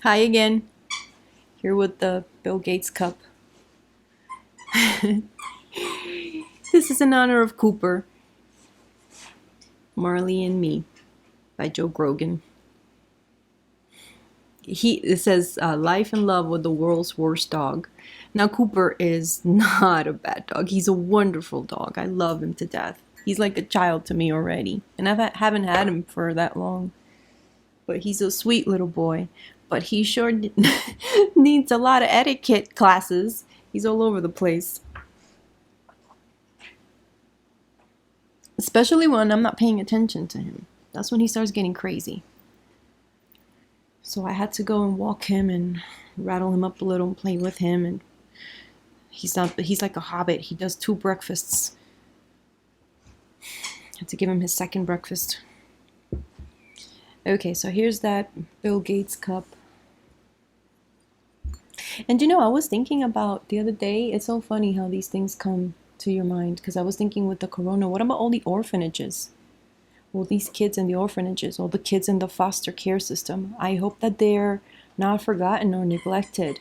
Hi again, here with the Bill Gates cup. This is in honor of Cooper, Marley and Me by Joe Grogan. It says life and love with the world's worst dog. Now Cooper is not a bad dog. He's a wonderful dog. I love him to death. He's like a child to me already, and haven't had him for that long. But he's a sweet little boy. But he sure needs a lot of etiquette classes. He's all over the place. Especially when I'm not paying attention to him. That's when he starts getting crazy. So I had to go and walk him and rattle him up a little and play with him. And he's like a hobbit. He does 2 breakfasts. I had to give him his second breakfast. Okay, so here's that Bill Gates cup. And I was thinking about the other day, it's so funny how these things come to your mind, because I was thinking with the corona, what about all the orphanages? All these kids in the orphanages, all the kids in the foster care system. I hope that they're not forgotten or neglected.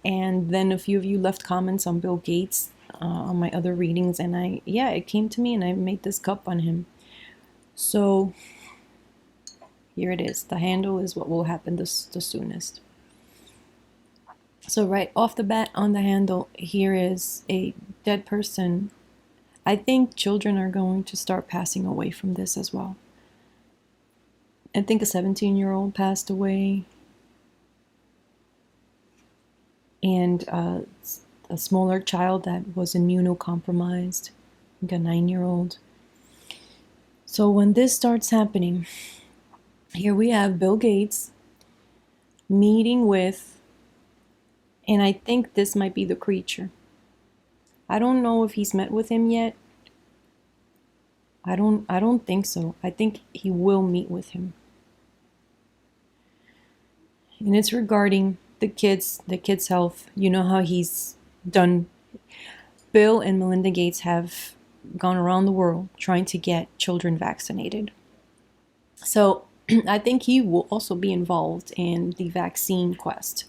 And then a few of you left comments on Bill Gates on my other readings, and it came to me and I made this cup on him. So here it is. The handle is what will happen the soonest. So right off the bat on the handle, here is a dead person. I think children are going to start passing away from this as well. I think a 17-year-old passed away. And a smaller child that was immunocompromised, like a 9-year-old. So when this starts happening, here we have Bill Gates meeting with, and I think this might be the creature. I don't know if he's met with him yet. I don't think so. I think he will meet with him. And it's regarding the kids' health. You know how he's done. Bill and Melinda Gates have gone around the world trying to get children vaccinated. So I think he will also be involved in the vaccine quest.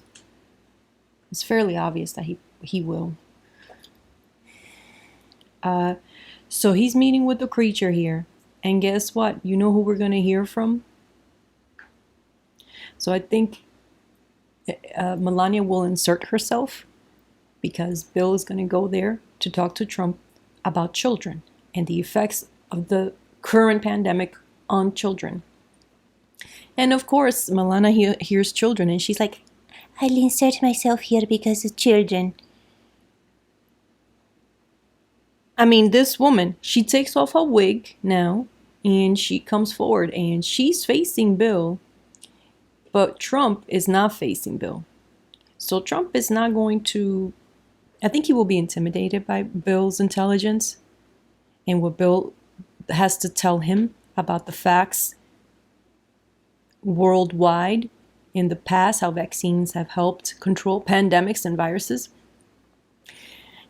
It's fairly obvious that he will. So he's meeting with the creature here. And guess what? You know who we're going to hear from? So I think Melania will insert herself, because Bill is going to go there to talk to Trump about children and the effects of the current pandemic on children. And of course, Melania hears children and she's like, I'll insert myself here because of children. I mean, this woman, she takes off her wig now and she comes forward and she's facing Bill, but Trump is not facing Bill. So Trump is not going to, I think he will be intimidated by Bill's intelligence and what Bill has to tell him about the facts worldwide in the past, how vaccines have helped control pandemics and viruses.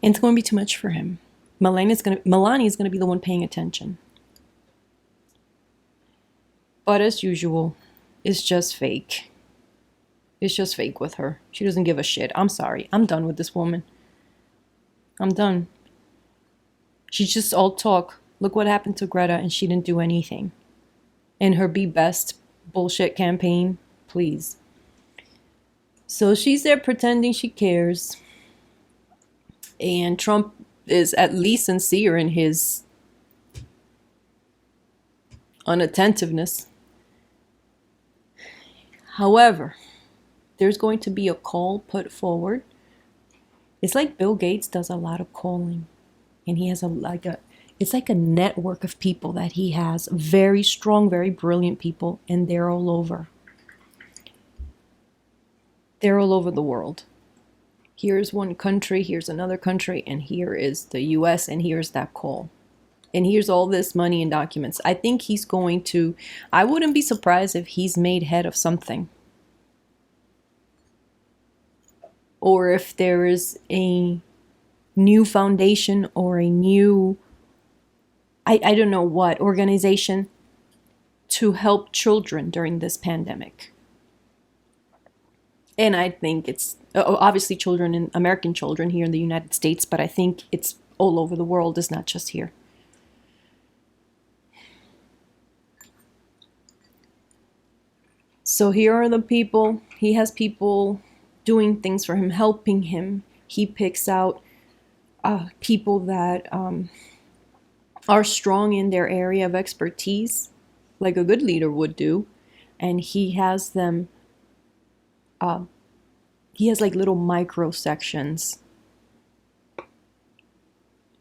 And it's going to be too much for him. Melania is going to be the one paying attention. But as usual, it's just fake. It's just fake with her. She doesn't give a shit. I'm sorry. I'm done with this woman. I'm done. She's just all talk. Look what happened to Greta and she didn't do anything. And her Be Best bullshit campaign, please. So she's there pretending she cares. And Trump is at least sincere in his unattentiveness. However, there's going to be a call put forward. It's like Bill Gates does a lot of calling, and he has it's like a network of people that he has, very strong, very brilliant people, and they're all over. They're all over the world. Here's one country, here's another country, and here is the US, and here's that call. And here's all this money and documents. I think he's going to, I wouldn't be surprised if he's made head of something. Or if there is a new foundation or a new, I don't know what, organization to help children during this pandemic. And I think it's obviously children, and American children here in the United States, but I think it's all over the world. It's not just here. So here are the people. He has people doing things for him, helping him. He picks out people that are strong in their area of expertise, like a good leader would do. And he has them, he has like little micro sections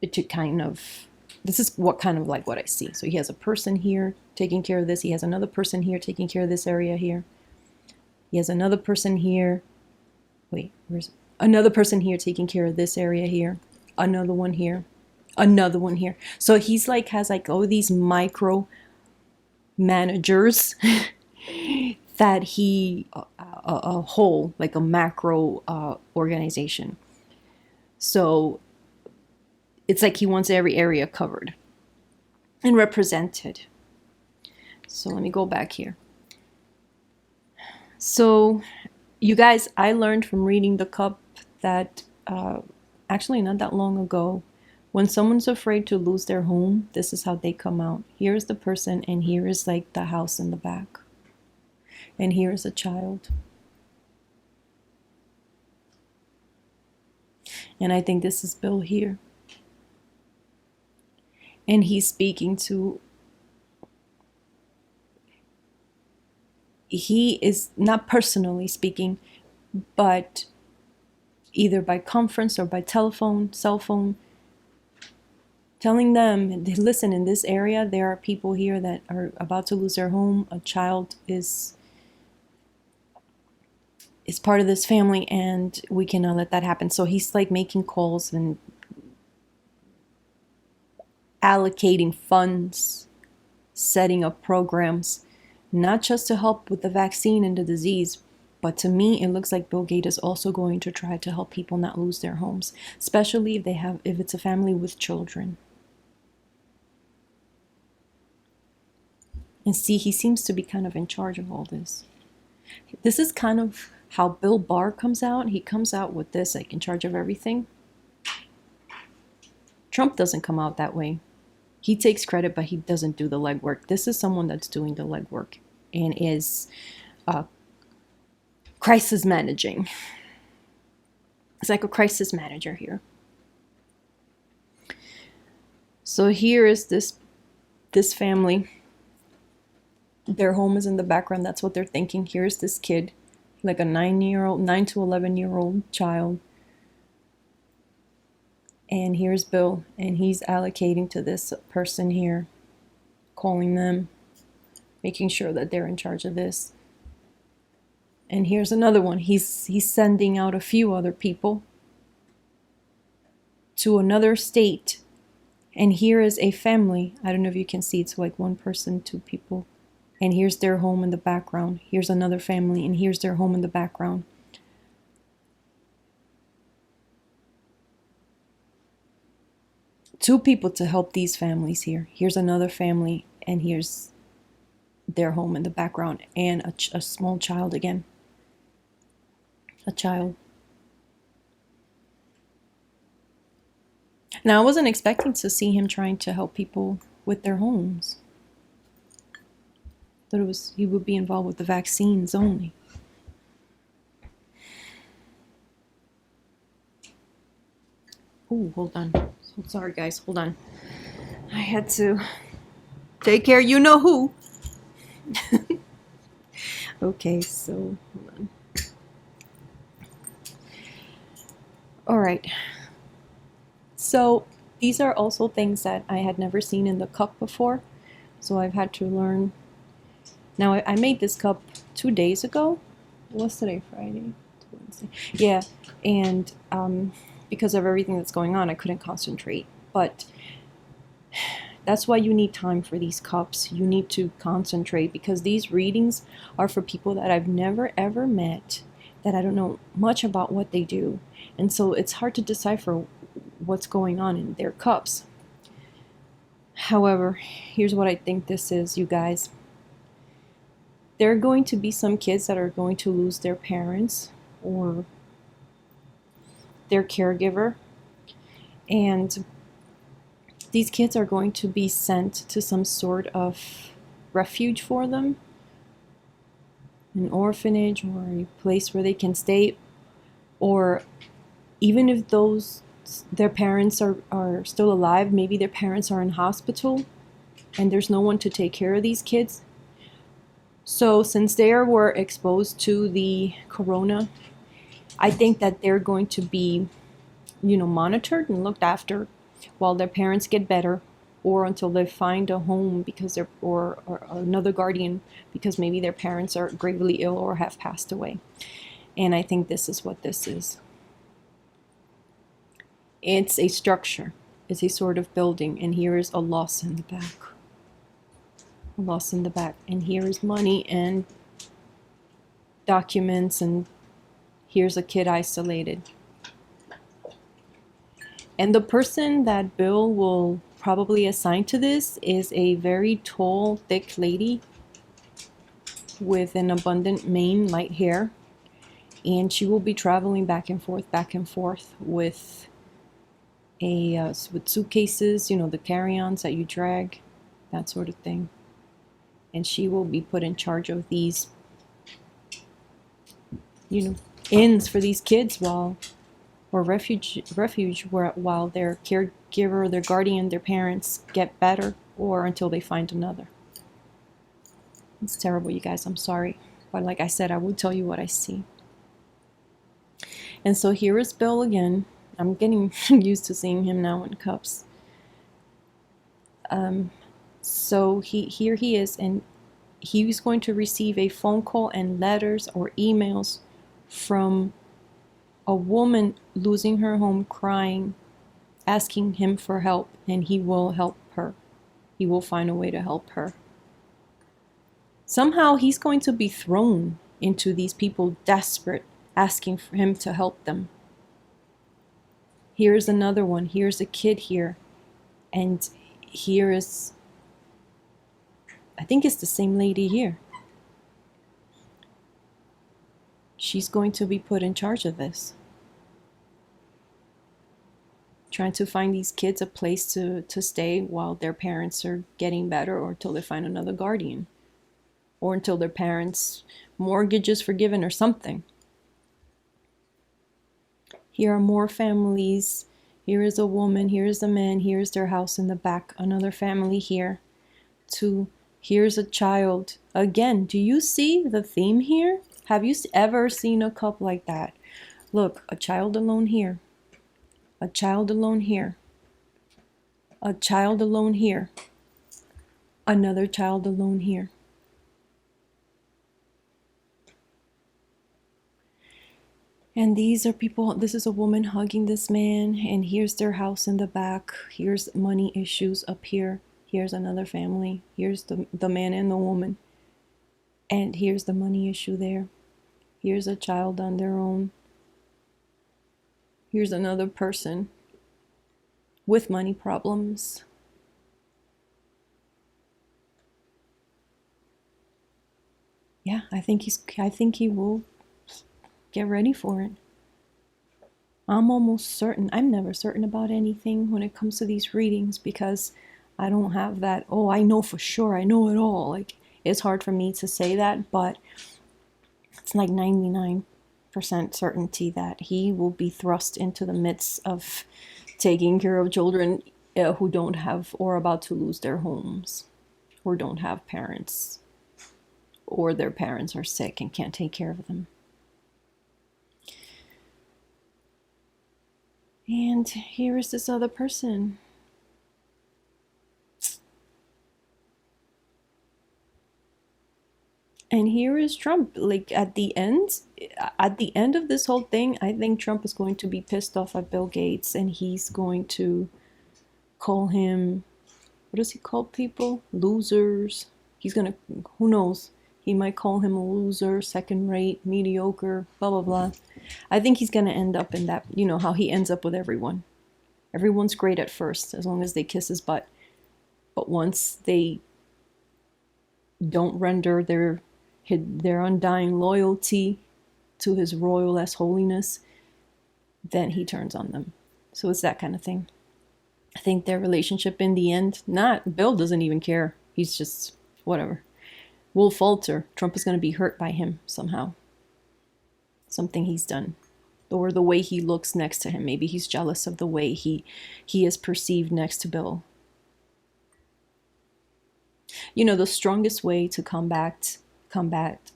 to kind of, this is what kind of like what I see. So he has a person here taking care of this. He has another person here taking care of this area here. He has another person here. Wait, where's another person here taking care of this area here? Another one here. Another one here. So he's like, has like all these micro managers that he, a whole, like a macro organization. So it's like he wants every area covered and represented. So let me go back here. So you guys, I learned from reading the cup that actually not that long ago, when someone's afraid to lose their home, this is how they come out. Here's the person, and here is like the house in the back. And here is a child. And I think this is Bill here. And he's speaking to, he is not personally speaking, but either by conference or by telephone, cell phone, telling them, listen, in this area, there are people here that are about to lose their home. A child is part of this family, and we cannot let that happen. So he's like making calls and allocating funds, setting up programs, not just to help with the vaccine and the disease, but to me, it looks like Bill Gates is also going to try to help people not lose their homes, especially if it's a family with children. And see, he seems to be kind of in charge of all this. This is kind of how Bill Barr comes out. He comes out with this, like in charge of everything. Trump doesn't come out that way. He takes credit, but he doesn't do the legwork. This is someone that's doing the legwork and is crisis managing. It's like a crisis manager here. So here is this family. Their home is in the background. That's what they're thinking. Here's this kid, like a 9 to 11-year-old child. And here's Bill, and he's allocating to this person here, calling them, making sure that they're in charge of this. And here's another one. He's sending out a few other people to another state. And here is a family. I don't know if you can see. It's like one person, two people. And here's their home in the background. Here's another family, and here's their home in the background. Two people to help these families here. Here's another family, and here's their home in the background, and a small child again. A child. Now, I wasn't expecting to see him trying to help people with their homes. Thought he would be involved with the vaccines only. Oh, hold on. So sorry, guys. Hold on. I had to take care. You know who. Okay, so hold on. All right. So these are also things that I had never seen in the cup before. So I've had to learn. Now, I made this cup 2 days ago. What's today? Friday? Wednesday. Yeah, and because of everything that's going on, I couldn't concentrate. But that's why you need time for these cups. You need to concentrate, because these readings are for people that I've never ever met, that I don't know much about what they do. And so it's hard to decipher what's going on in their cups. However, here's what I think this is, you guys. There are going to be some kids that are going to lose their parents or their caregiver. And these kids are going to be sent to some sort of refuge for them, an orphanage or a place where they can stay, or even if their parents are still alive, maybe their parents are in hospital and there's no one to take care of these kids. So since they were exposed to the corona, I think that they're going to be, monitored and looked after while their parents get better, or until they find a home because or another guardian, because maybe their parents are gravely ill or have passed away. And I think this is what this is. It's a structure. It's a sort of building, and here is a loss in the back. A loss in the back. And here is money and documents, and here's a kid isolated. And the person that Bill will probably assign to this is a very tall, thick lady with an abundant mane, light hair. And she will be traveling back and forth with with suitcases, the carry-ons that you drag, that sort of thing. And she will be put in charge of these, inns for these kids while their caregiver, their guardian, their parents get better, or until they find another. It's terrible, you guys. I'm sorry. But like I said, I will tell you what I see. And so here is Bill again. I'm getting used to seeing him now in cups. So here he is, and he's going to receive a phone call and letters or emails from a woman losing her home, crying, asking him for help, and he will help her. He will find a way to help her. Somehow he's going to be thrown into these people desperate, asking for him to help them. Here's another one. Here's a kid here. And here is, I think it's the same lady here. She's going to be put in charge of this. Trying to find these kids a place to stay while their parents are getting better, or until they find another guardian, or until their parents' mortgage is forgiven or something. Here are more families. Here is a woman. Here is a man. Here is their house in the back. Another family here. Here's a child. Again, do you see the theme here? Have you ever seen a cup like that? Look, a child alone here. A child alone here. A child alone here. Another child alone here. And these are people, this is a woman hugging this man, and here's their house in the back. Here's money issues up here. Here's another family. Here's the man and the woman. And here's the money issue there. Here's a child on their own. Here's another person with money problems. Yeah, I think he will get ready for it. I'm almost certain. I'm never certain about anything when it comes to these readings, because I don't have that, oh, I know for sure, I know it all. Like, it's hard for me to say that, but it's like 99% certainty that he will be thrust into the midst of taking care of children who don't have, or about to lose their homes, or don't have parents, or their parents are sick and can't take care of them. And here is this other person. And here is Trump. Like, at the end of this whole thing, I think Trump is going to be pissed off at Bill Gates, and he's going to call him, what does he call people? Losers. He's gonna, who knows? He might call him a loser, second rate, mediocre, blah, blah, blah. I think he's gonna end up in that, how he ends up with everyone. Everyone's great at first, as long as they kiss his butt. But once they don't render their undying loyalty to his royal ass holiness, then he turns on them. So it's that kind of thing. I think their relationship in the end, Bill doesn't even care. He's just, whatever. Will falter. Trump is going to be hurt by him somehow. Something he's done. Or the way he looks next to him. Maybe he's jealous of the way he is perceived next to Bill. You know, the strongest way to combat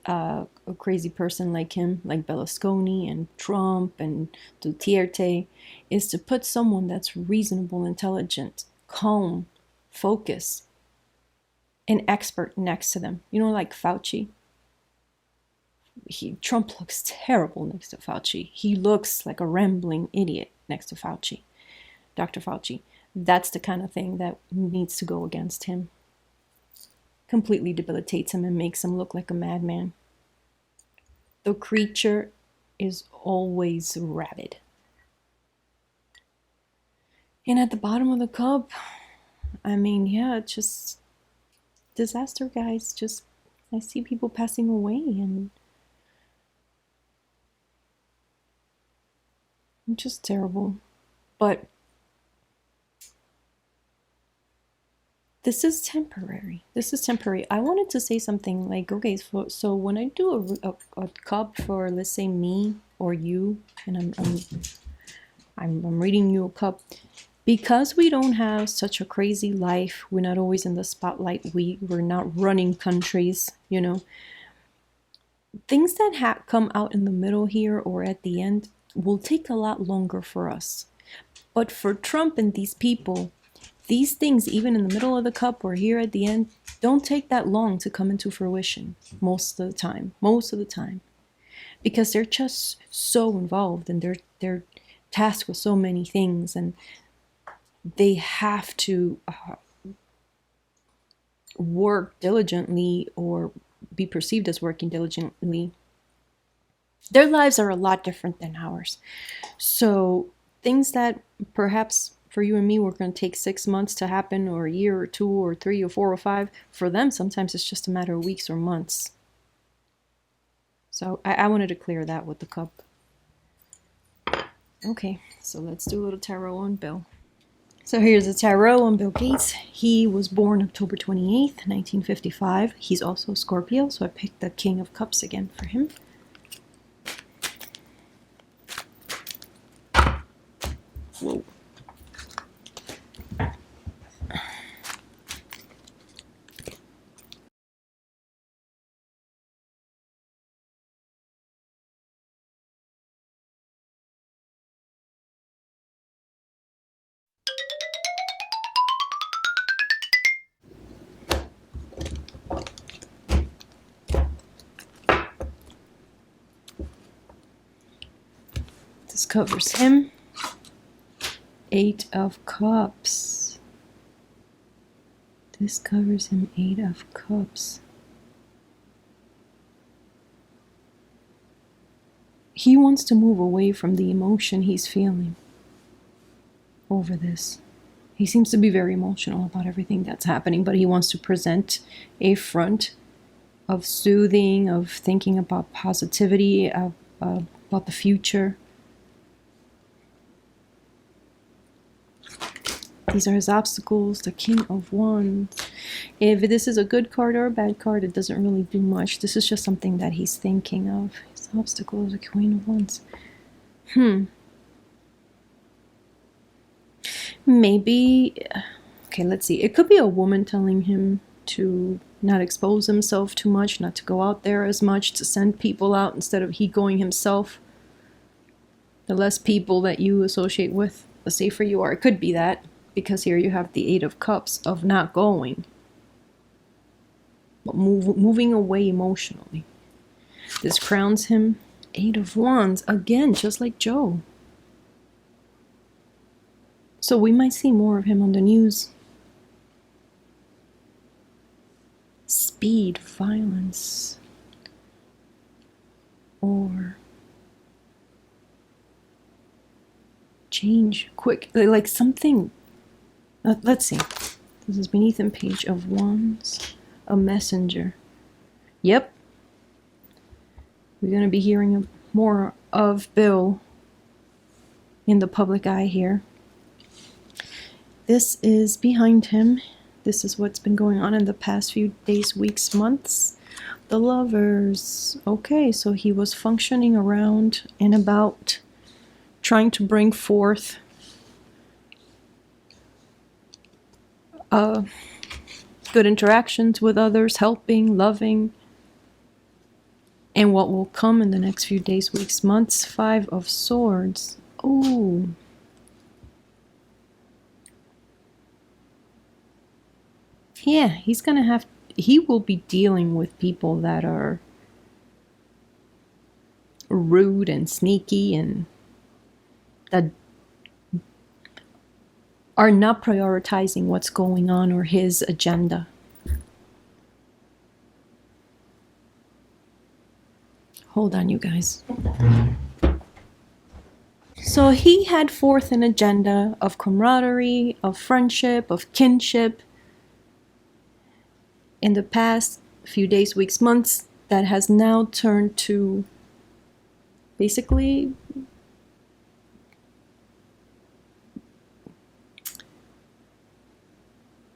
a crazy person like him, like Berlusconi and Trump and Duterte, is to put someone that's reasonable, intelligent, calm, focused, an expert next to them. You know, like Fauci. Trump looks terrible next to Fauci. He looks like a rambling idiot next to Fauci, Dr. Fauci. That's the kind of thing that needs to go against him. Completely debilitates him and makes him look like a madman. The creature is always rabid. And at the bottom of the cup, I mean, yeah, it's just disaster, guys. Just, I see people passing away and it's just terrible. But this is temporary. This is temporary. I wanted to say something like, okay, so when I do a cup for, let's say, me or you, and I'm reading you a cup, because we don't have such a crazy life, we're not always in the spotlight, we're not running countries, you know, things that come out in the middle here or at the end will take a lot longer for us. But for Trump and these people, these things, even in the middle of the cup or here at the end, don't take that long to come into fruition most of the time, because they're just so involved and they're tasked with so many things, and they have to work diligently or be perceived as working diligently. Their lives are a lot different than ours. So things that perhaps for you and me were going to take 6 months to happen, or a year or 2 or 3 or 4 or 5, for them sometimes it's just a matter of weeks or months. So I wanted to clear that with the cup. Okay, so let's do a little tarot on Bill. So here's a tarot on Bill Gates. He was born October 28th, 1955. He's also a Scorpio, so I picked the King of Cups again for him. Whoa. This covers him. 8 of Cups. This covers him. 8 of Cups. He wants to move away from the emotion he's feeling over this. He seems to be very emotional about everything that's happening, but he wants to present a front of soothing, of thinking about positivity, about the future. These are his obstacles, the King of Wands. If this is a good card or a bad card, it doesn't really do much. This is just something that he's thinking of. His obstacles, the Queen of Wands. Maybe, okay, let's see. It could be a woman telling him to not expose himself too much, not to go out there as much, to send people out instead of he going himself. The less people that you associate with, the safer you are. It could be that. Because here you have the 8 of Cups of not going, but moving away emotionally. This crowns him 8 of Wands, again, just like Joe. So we might see more of him on the news. Speed, violence, or change, quick, like something. Let's see. This is beneath him, Page of Wands, a messenger. Yep. We're going to be hearing more of Bill in the public eye here. This is behind him. This is what's been going on in the past few days, weeks, months. The Lovers. Okay, so he was functioning around and about, trying to bring forth good interactions with others, helping, loving. And what will come in the next few days, weeks, months? 5 of Swords. Ooh. Yeah, he will be dealing with people that are rude and sneaky and that are not prioritizing what's going on or his agenda. Hold on, you guys. So he had forth an agenda of camaraderie, of friendship, of kinship in the past few days, weeks, months, that has now turned to basically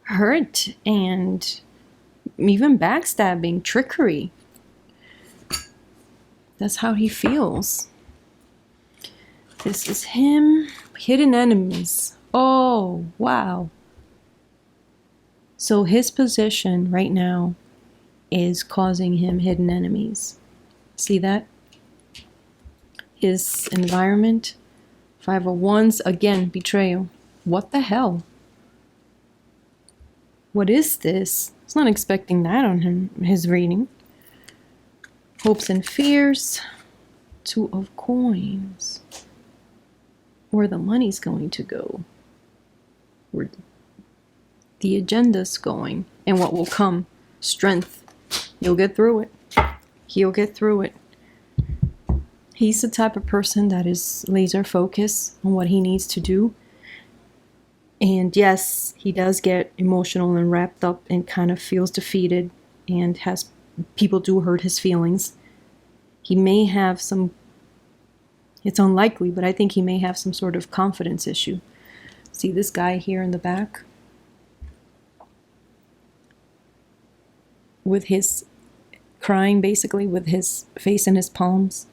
hurt and even backstabbing, trickery. That's how he feels. This is him. Hidden enemies. Oh, wow. So his position right now is causing him hidden enemies. See that? His environment. 5 of Wands. Again, betrayal. What the hell? What is this? I was not expecting that on him, his reading. Hopes and fears. 2 of Coins. Where the money's going to go. Where the agenda's going. And what will come. Strength. He'll get through it. He'll get through it. He's the type of person that is laser focused on what he needs to do. And yes, he does get emotional and wrapped up and kind of feels defeated and has people do hurt his feelings. He may have some, it's unlikely, but I think he may have some sort of confidence issue. See this guy here in the back? With his crying, basically, with his face in his palms.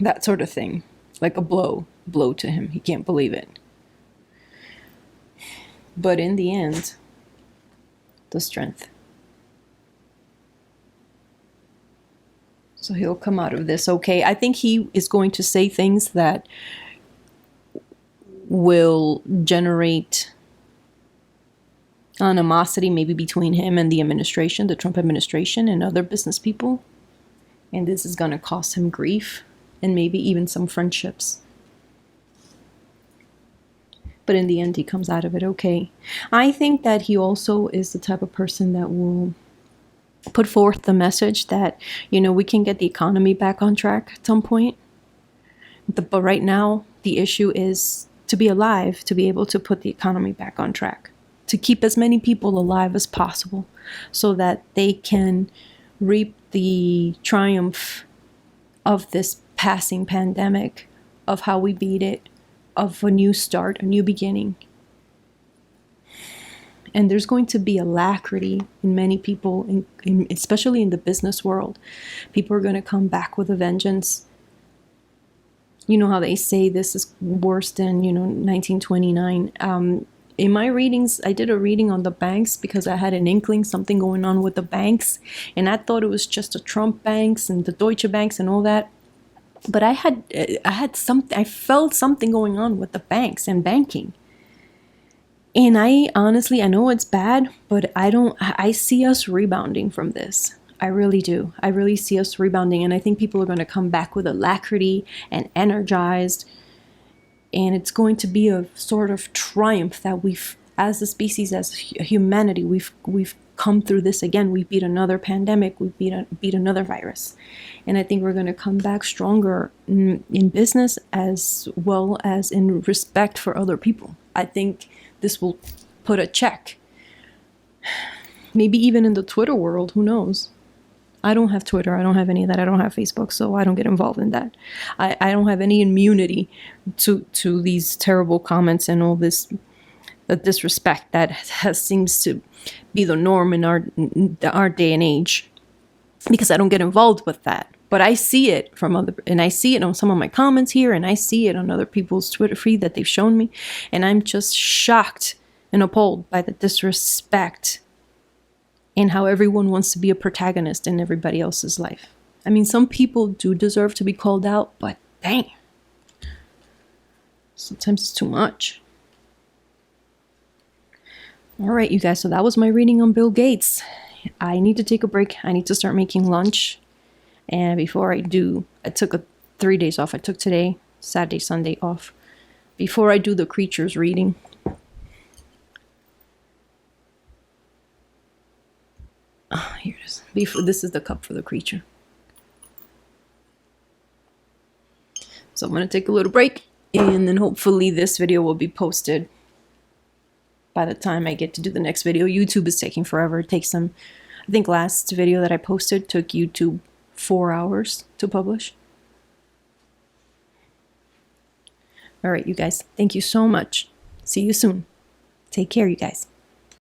That sort of thing. Like a blow to him. He can't believe it. But in the end, the strength. So he'll come out of this okay. I think he is going to say things that will generate animosity maybe between him and the administration, the Trump administration, and other business people. And this is going to cost him grief and maybe even some friendships. But in the end, he comes out of it okay. I think that he also is the type of person that will put forth the message that, you know, we can get the economy back on track at some point. But right now, the issue is to be alive, to be able to put the economy back on track, to keep as many people alive as possible so that they can reap the triumph of this passing pandemic, of how we beat it, of a new start, a new beginning. And there's going to be alacrity in many people, especially in the business world. People are going to come back with a vengeance. You know how they say this is worse than, 1929. In my readings, I did a reading on the banks because I had an inkling something going on with the banks. And I thought it was just the Trump banks and the Deutsche banks and all that. But I felt something going on with the banks and banking. And I know it's bad, but I see us rebounding from this. I really do. I really see us rebounding. And I think people are going to come back with alacrity and energized. And it's going to be a sort of triumph that we've, as a species, as humanity, we've come through this again. We beat another pandemic. We beat another virus. And I think we're going to come back stronger in business as well as in respect for other people. I think this will put a check. Maybe even in the Twitter world, who knows? I don't have Twitter. I don't have any of that. I don't have Facebook, so I don't get involved in that. I don't have any immunity to these terrible comments and all this the disrespect that seems to be the norm in our day and age, because I don't get involved with that. But I see it from and I see it on some of my comments here, and I see it on other people's Twitter feed that they've shown me, and I'm just shocked and appalled by the disrespect and how everyone wants to be a protagonist in everybody else's life. I mean, some people do deserve to be called out, but dang, sometimes it's too much. All right, you guys, so that was my reading on Bill Gates. I need to take a break. I need to start making lunch. And before I do, I took 3 days off. I took today, Saturday, Sunday off. Before I do the creatures reading. Oh, here it is. This is the cup for the creature. So I'm going to take a little break. And then hopefully this video will be posted by the time I get to do the next video. YouTube is taking forever. It takes them, I think last video that I posted took YouTube 4 hours to publish. All right, you guys. Thank you so much. See you soon. Take care, you guys.